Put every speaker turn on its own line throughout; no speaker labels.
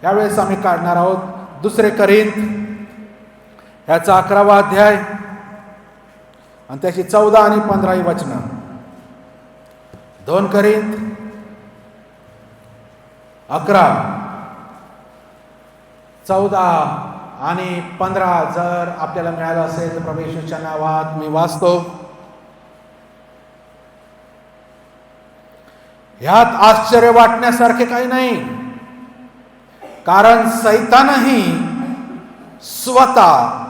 यावेळेस आम्ही काढणार आहोत 2 करिंथ याचा 11वा अध्याय आणि त्याची 14 आणि 15 ही वचनं. 2 करिंथ 11, 14 आणि 15 जर आपल्याला मिळालं असेल तर प्रभू येशूच्या नावात मी वाचतो. ह्यात आश्चर्य वाटण्यासारखे काही नाही, कारण सैतानही स्वतः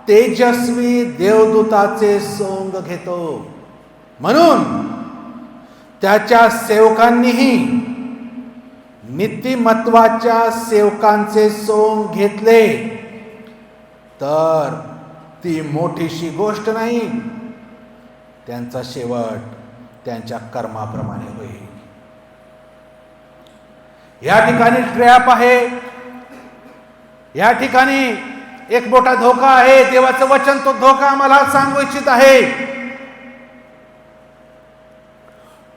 तेजस्वी देवदूताचे सोंग घेतो, म्हणून त्याच्या सेवकांनीही नीतिमत्वाच्या सेवकांचे सोंग घेतले तर ती मोठीशी गोष्ट नाही, त्यांचा शेवट त्यांच्या कर्माप्रमाणे होईल. या ठिकाणी ट्रॅप आहे, या ठिकाणी एक मोठा धोका आहे. देवाचं वचन तो धोका आम्हाला सांगू इच्छित आहे.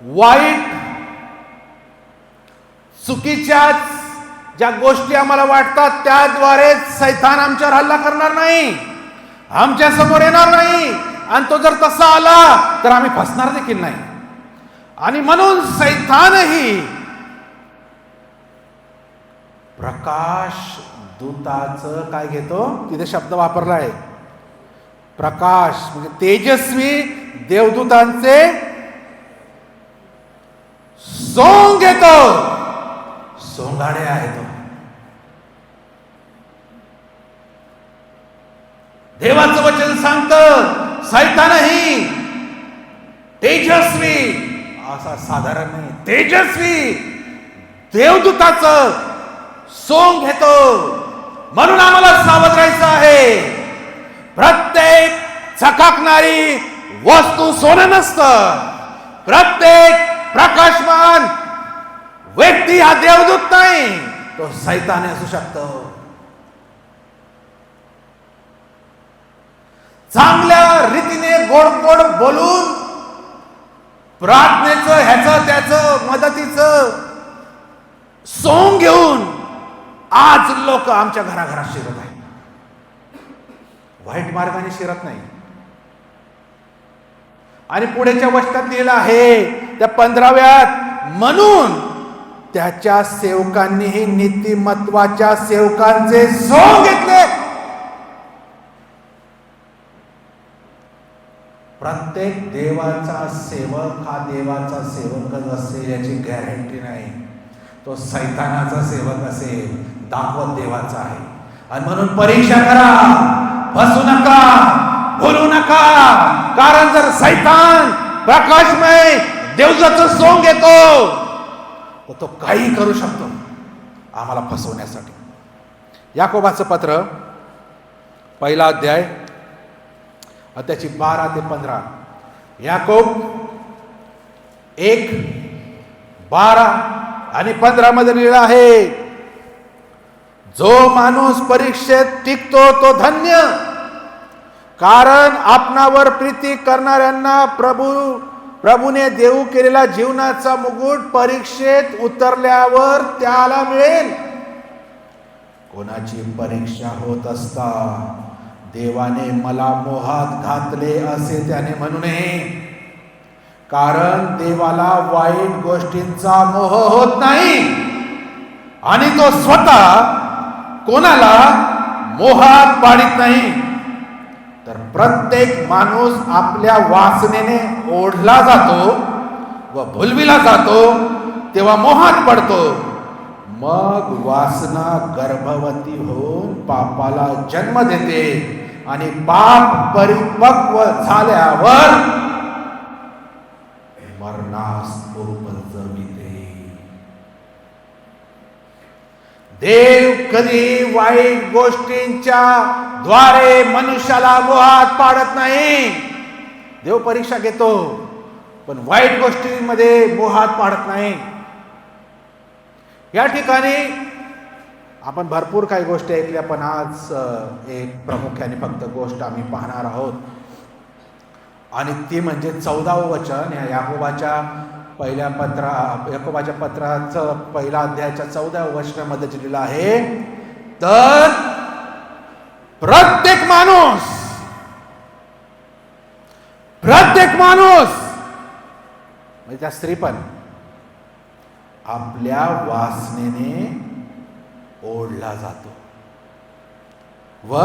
वाईट चुकीच्याच ज्या गोष्टी आम्हाला वाटतात त्याद्वारे सैतान आमच्यावर हल्ला करणार नाही, आमच्या समोर येणार नाही, आणि तो जर तसा आला तर आम्ही फसणार देखील नाही. आणि म्हणून सैतानही प्रकाश दूताचं काय घेतो, तिथे शब्द वापरला आहे प्रकाश, म्हणजे तेजस्वी देवदूतांचे सोंग घेतो. सोंगाडे आहे तो. देवाचं वचन सांगतं सैतानही तेजस्वी, असा साधारण नाही, तेजस्वी देवदूताचं सोंग घेतो. म्हणून आम्हाला सावध राहायचं आहे. प्रत्येक चकाकणारी वस्तू सोनं नसतं, प्रत्येक प्रकाशमान व्यक्ती हा देवदूत नाही, तो सैतान असू शकतो. चांगल्या रीतीने गोड गोड बोलून प्रार्थनेचं ह्याचं त्याचं मदतीचं सोंग घेऊन आज लोक आमच्या घराघरात शिरत आहेत. वाईट मार्गाने शिरत नाही. आणि पुढेच्या वचनात लिहिलं आहे त्या 15व्यात, म्हणून त्याच्या सेवकांनीही नीतिमत्वाच्या सेवकांचे सोंग घेतले. प्रत्येक देवाचा सेवक हा देवाचा सेवकच असेल याची गॅरंटी नाही. तो सैतानाचा सेवक असेल, दाखवत देवाचा आहे. आणि म्हणून परीक्षा करा, फसू नका, भूलू नका. कारण जर सैतान प्रकाशमय देवदूताचं सोंग घेतो तर तो काही करू शकतो आम्हाला फसवण्यासाठी. याकोबाचं पत्र 1 अध्याय त्याची 12 ते 15. याकोब 1, 12 आणि 15 मध्ये लिहिलं आहे, जो माणूस परीक्षेत टिकतो तो धन्य, कारण आपणावर प्रीती करणाऱ्यांना प्रभूने देऊ केलेला जीवनाचा मुकुट परीक्षेत उतरल्यावर त्याला मिळेल. कोणाची परीक्षा होत असता देवाने मला मोहात घातले असे त्याने म्हणू नये, कारण देवाला वाईट गोष्टींचा मोह होत नाही आणि तो स्वतः कोणाला मोहात पाडित नाही. तर प्रत्येक माणूस आपल्या वासनेने ओढला जातो व भुलविला जातो, तेव्हा मोहात पडतो. मग वासना गर्भवती होऊन पापाला जन्म देते आणि पाप परिपक्व झाल्यावर मरणास उपजविते. देव कधी वाईट गोष्टींच्या द्वारे मनुष्याला मोहात पाडत नाही. देव परीक्षा घेतो पण वाईट गोष्टींमध्ये मोहात पाडत नाही. या ठिकाणी आपण भरपूर काही गोष्टी ऐकल्या, पण आज एक प्रामुख्याने फक्त गोष्ट आम्ही पाहणार आहोत आणि ती म्हणजे 14वं वचन या याकोबाच्या पहिल्या याकोबाच्या पत्राचं पहिला अध्यायाच्या 14व्या वचनामध्ये दिलेलं आहे, तर प्रत्येक माणूस म्हणजे त्या स्त्री पण आपल्या वासनेने ओढला जातो व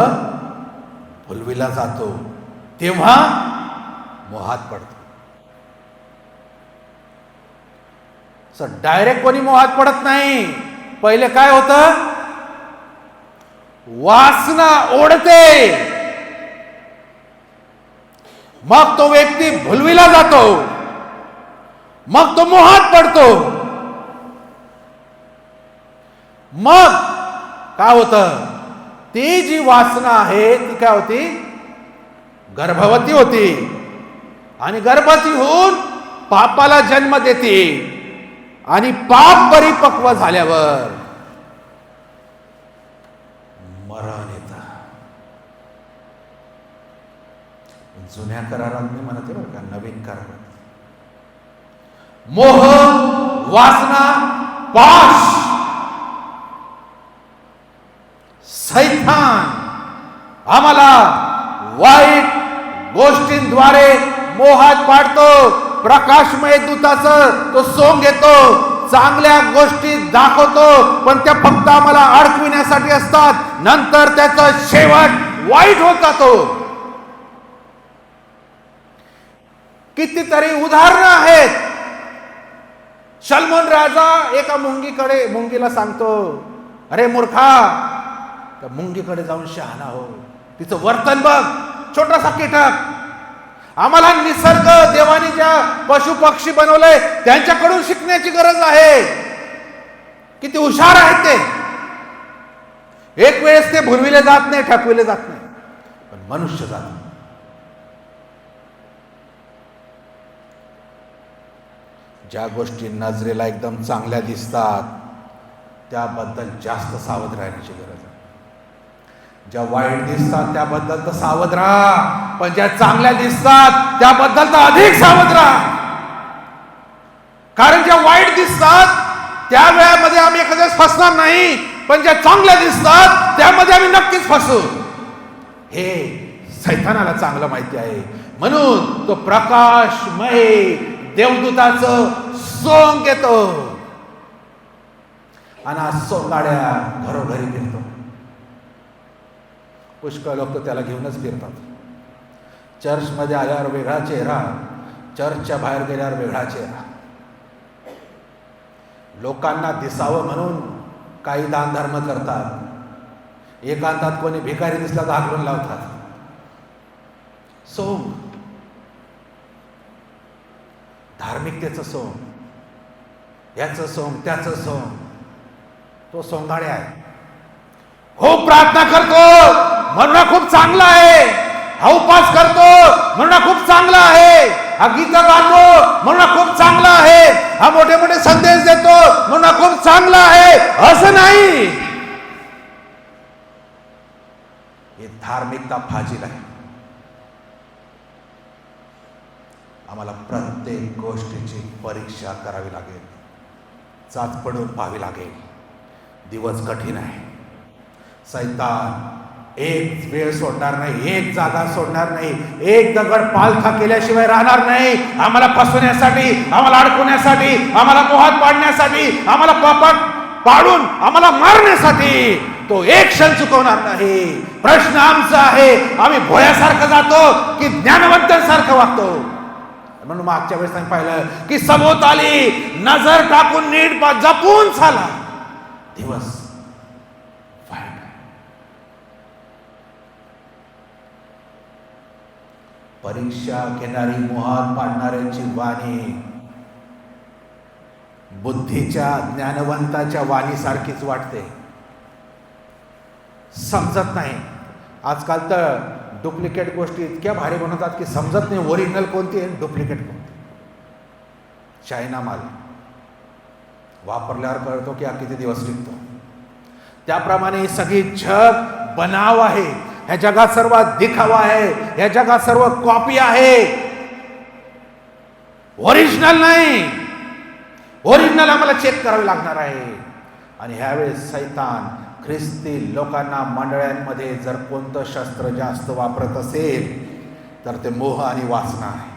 भुलविला जातो, तेव्हा मोहात पडतो. डायरेक्ट कोणी मोहात पडत नाही. पहिले काय होतं, वासना ओढते, मग तो व्यक्ती भुलविला जातो, मग तो मोहात पडतो. मग काय होतं, ती जी वासना आहे ती काय होती, गर्भवती होती आणि गर्भवती होऊन पापाला जन्म देते आणि पाप परिपक्व झाल्यावर मरण येतं. जुन्या करारात मी म्हणते बरं का, नवीन करारात मोह, वासना, पाश, सैतान आम्हाला वाईट गोष्टींद्वारे मोहात पाडतो. प्रकाशमय दूताचं तो सोंग घेतो, चांगल्या गोष्टी दाखवतो, पण त्या फक्त आम्हाला अडकविण्यासाठी असतात. नंतर त्याचा शेवट वाईट होत जातो. कितीतरी उदाहरणं आहेत. सलमोन राजा एका मुंगीला सांगतो, अरे मूर्खा, त्या मुंगीकडे जाऊन शहाणा हो, तिचं वर्तन बघ, छोटासा कीटक. आम्हाला निसर्ग देवाने ज्या पशु पक्षी बनवलंय त्यांच्याकडून शिकण्याची गरज आहे. किती हुशार आहेत ते. एक वेळेस ते भुलविले जात नाही, ठकविले जात नाही, पण मनुष्य जात. ज्या गोष्टी नजरेला एकदम चांगल्या दिसतात त्याबद्दल जास्त सावध राहण्याची गरज आहे. ज्या वाईट दिसतात त्याबद्दल तर सावध राहा, पण ज्या चांगल्या दिसतात त्याबद्दल तर अधिक सावध राहा. कारण ज्या वाईट दिसतात त्या वेळामध्ये आम्ही एखाद्याच फसणार नाही, पण ज्या चांगल्या दिसतात त्यामध्ये आम्ही नक्कीच फसू. हे सैतानाला चांगलं माहिती आहे. म्हणून तो प्रकाशमय देवदूताचं सोंग घेतो आणि आज सोंगाड्या घरोघरी फिरतो. पुष्कळ लोक त्याला घेऊनच फिरतात. चर्चमध्ये आल्यावर वेगळा चेहरा, चर्चच्या बाहेर गेल्यावर वेगळा चेहरा. लोकांना दिसावं म्हणून काही दान धर्म करतात. एकांतात कोणी भिकारी दिसला तर हाकलून लावतात. सोंग, धार्मिकतेचं सोंग, याचं सोंग, त्याचं सोंग. तो सोंगाड्या आहे. खूप प्रार्थना करतो म्हणून खूप चांगला आहे, हा उपास करतो म्हणून खूप चांगला आहे, हा गीत गातो म्हणून खूप चांगला आहे, हा मोठे मोठे संदेश देतो म्हणून खूप चांगला आहे, असं नाही. हे धार्मिकता फाजील आहे. आम्हाला प्रत्येक गोष्टीची परीक्षा करावी लागेल, चाच पडून पाहावी लागेल. दिवस कठीण आहे. सैतान एक वेळ सोडणार नाही, एक जागा सोडणार नाही, एक दगड पालथा केल्याशिवाय राहणार नाही. आम्हाला फसवण्यासाठी, आम्हाला अडकवण्यासाठी, आम्हाला मोहात पाडण्यासाठी, आम्हाला पापात पाडून आम्हाला मारण्यासाठी तो एक क्षण चुकवणार नाही. प्रश्न आमचा आहे, आम्ही भोळ्यासारखं जातो की ज्ञानवंतांसारखं वागतो. म्हणून मागच्या वेळेस आम्ही पाहिलं की सभोवताली नजर टाकून नीट जपून चाला. दिवस वाईट. परीक्षा घेणारी, मोहात पाडणाऱ्यांची वाणी बुद्धीच्या, ज्ञानवंताच्या वाणीसारखीच वाटते. समजत नाही. आजकाल तर डुप्लिकेट गोष्टी इतक्या भारी बनवतात की समजत नाही ओरिजिनल कोणती आहे, डुप्लिकेट कोणती. चायना माल वापरल्यावर कळतो की हा किती दिवस टिकतो. त्याप्रमाणे ही सगळी जग बनाव आहे. ह्या जगात सर्व दिखावा आहे, ह्या जगात सर्व कॉपी आहे, ओरिजिनल नाही. ओरिजिनल आम्हाला चेक करावे लागणार आहे. आणि ह्यावेळेस सैतान ख्रिस्ती लोकांना मंडळांमध्ये जर कोणतं शस्त्र जास्त वापरत असेल तर ते मोह आणि वासना आहे.